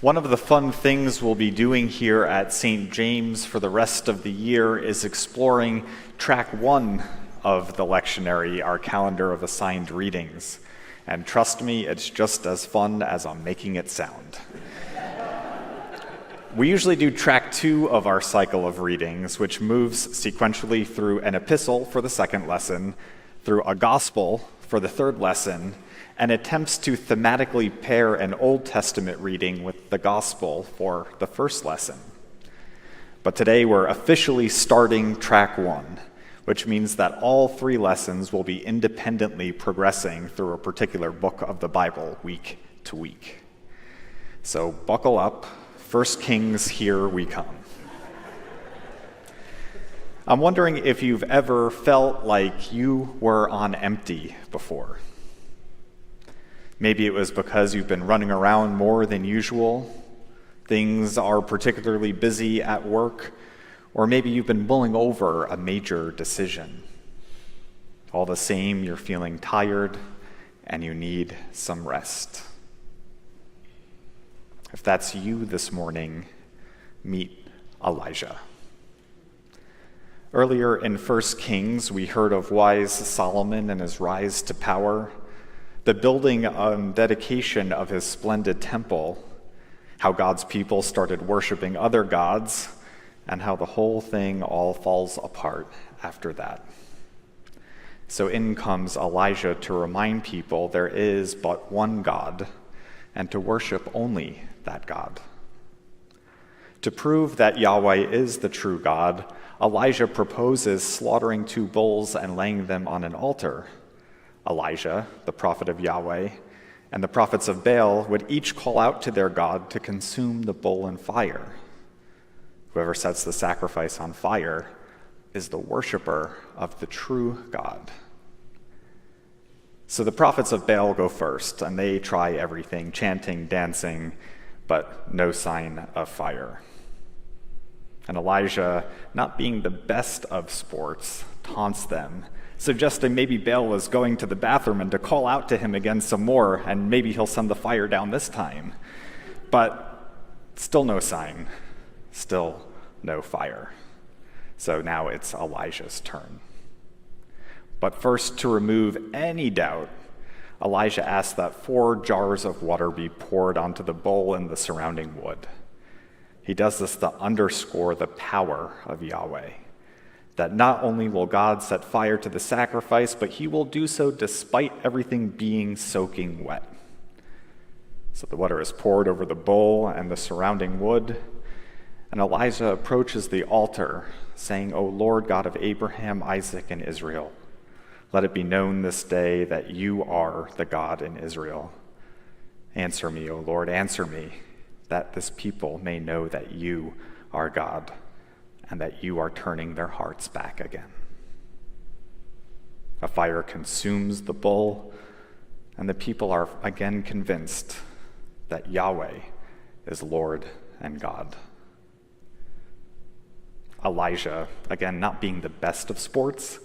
One of the fun things we'll be doing here at St. James for the rest of the year is exploring track 1 of the lectionary, our calendar of assigned readings. And trust me, it's just as fun as I'm making it sound. We usually do track 2 of our cycle of readings, which moves sequentially through an epistle for the second lesson, through a gospel for the third lesson, and attempts to thematically pair an Old Testament reading with the gospel for the first lesson. But today we're officially starting track 1, which means that all 3 lessons will be independently progressing through a particular book of the Bible week to week. So buckle up, 1 Kings, here we come. I'm wondering if you've ever felt like you were on empty before. Maybe it was because you've been running around more than usual, things are particularly busy at work, or maybe you've been mulling over a major decision. All the same, you're feeling tired and you need some rest. If that's you this morning, meet Elijah. Earlier in 1 Kings, we heard of wise Solomon and his rise to power, the building and dedication of his splendid temple, how God's people started worshiping other gods, and how the whole thing all falls apart after that. So in comes Elijah to remind people there is but one God, and to worship only that God. To prove that Yahweh is the true God, Elijah proposes slaughtering 2 bulls and laying them on an altar. Elijah, the prophet of Yahweh, and the prophets of Baal would each call out to their God to consume the bull in fire. Whoever sets the sacrifice on fire is the worshiper of the true God. So the prophets of Baal go first, and they try everything, chanting, dancing, but no sign of fire. And Elijah, not being the best of sports, taunts them, suggesting maybe Baal was going to the bathroom and to call out to him again some more, and maybe he'll send the fire down this time. But still no sign, still no fire. So now it's Elijah's turn. But first, to remove any doubt, Elijah asks that 4 jars of water be poured onto the bowl and the surrounding wood. He does this to underscore the power of Yahweh, that not only will God set fire to the sacrifice, but he will do so despite everything being soaking wet. So the water is poured over the bowl and the surrounding wood, and Elijah approaches the altar, saying, "O Lord God of Abraham, Isaac, and Israel, let it be known this day that you are the God in Israel. Answer me, O Lord, answer me, that this people may know that you are God, and that you are turning their hearts back again." A fire consumes the bull, and the people are again convinced that Yahweh is Lord and God. Elijah, again, not being the best of sports,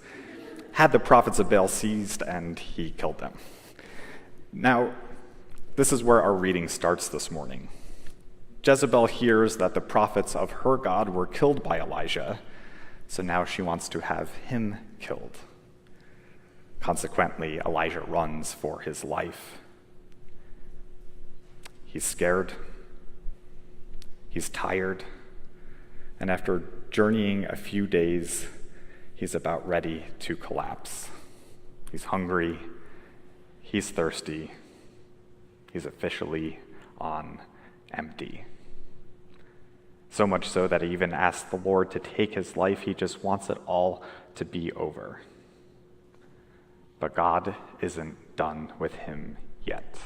had the prophets of Baal seized and he killed them. Now, this is where our reading starts this morning. Jezebel hears that the prophets of her God were killed by Elijah, so now she wants to have him killed. Consequently, Elijah runs for his life. He's scared, he's tired, and after journeying a few days, he's about ready to collapse. He's hungry, he's thirsty, he's officially on empty. So much so that he even asks the Lord to take his life. He just wants it all to be over. But God isn't done with him yet.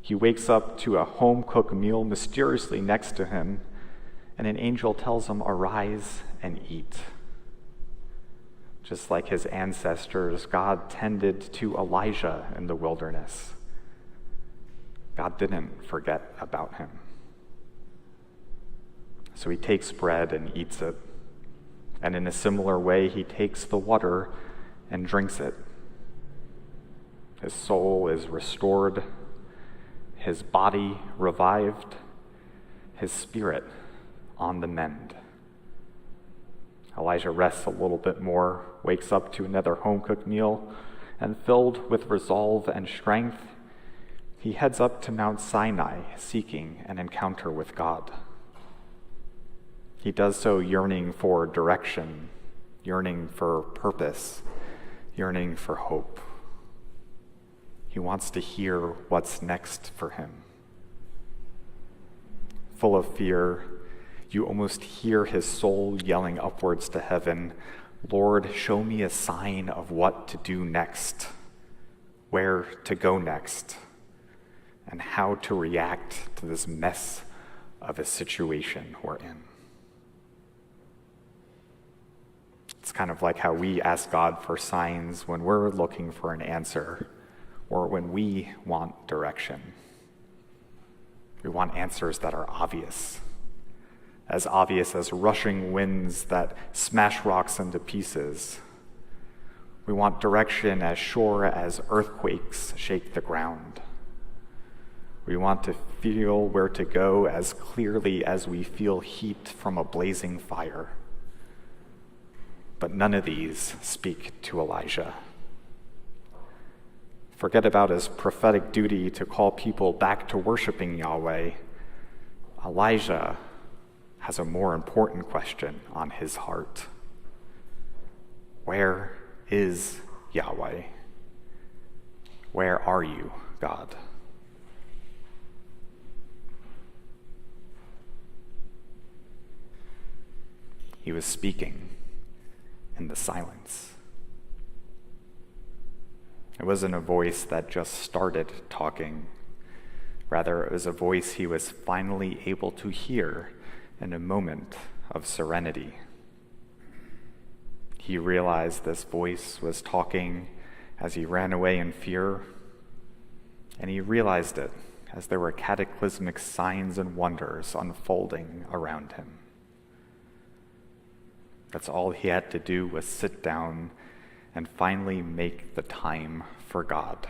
He wakes up to a home-cooked meal mysteriously next to him, and an angel tells him, "Arise and eat." Just like his ancestors, God tended to Elijah in the wilderness. God didn't forget about him. So he takes bread and eats it, and in a similar way, he takes the water and drinks it. His soul is restored, his body revived, his spirit on the mend. Elijah rests a little bit more, wakes up to another home-cooked meal, and filled with resolve and strength, he heads up to Mount Sinai, seeking an encounter with God. He does so yearning for direction, yearning for purpose, yearning for hope. He wants to hear what's next for him. Full of fear, you almost hear his soul yelling upwards to heaven, "Lord, show me a sign of what to do next, where to go next, and how to react to this mess of a situation we're in." It's kind of like how we ask God for signs when we're looking for an answer or when we want direction. We want answers that are obvious as rushing winds that smash rocks into pieces. We want direction as sure as earthquakes shake the ground. We want to feel where to go as clearly as we feel heat from a blazing fire. But none of these speak to Elijah. Forget about his prophetic duty to call people back to worshiping Yahweh. Elijah has a more important question on his heart. Where is Yahweh? Where are you, God? He was speaking in the silence. It wasn't a voice that just started talking. Rather, it was a voice he was finally able to hear in a moment of serenity. He realized this voice was talking as he ran away in fear, and he realized it as there were cataclysmic signs and wonders unfolding around him. That's all he had to do was sit down and finally make the time for God.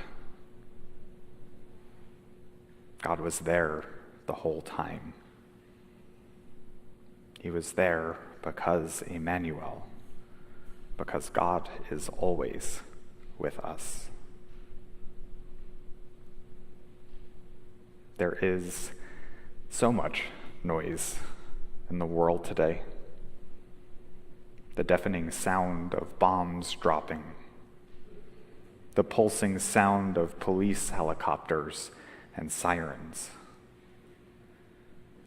God was there the whole time. He was there because Emmanuel, because God is always with us. There is so much noise in the world today. The deafening sound of bombs dropping, the pulsing sound of police helicopters and sirens,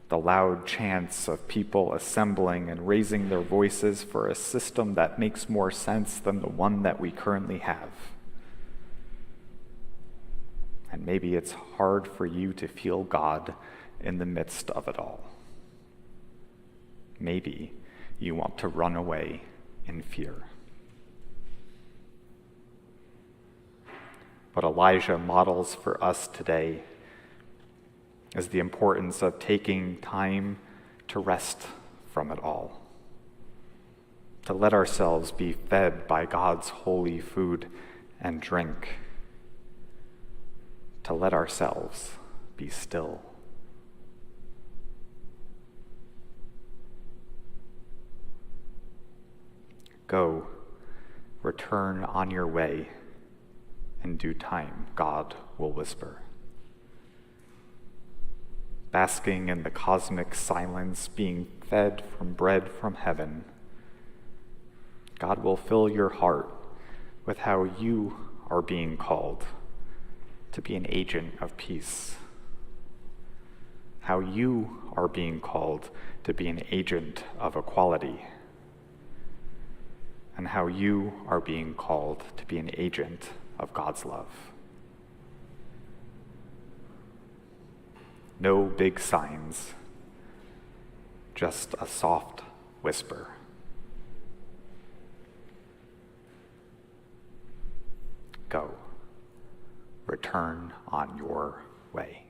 the loud chants of people assembling and raising their voices for a system that makes more sense than the one that we currently have. And maybe it's hard for you to feel God in the midst of it all. Maybe you want to run away in fear. What Elijah models for us today is the importance of taking time to rest from it all, to let ourselves be fed by God's holy food and drink, to let ourselves be still. Go, return on your way. In due time, God will whisper. Basking in the cosmic silence, being fed from bread from heaven, God will fill your heart with how you are being called to be an agent of peace, how you are being called to be an agent of equality, and how you are being called to be an agent of God's love. No big signs, just a soft whisper. Go, return on your way.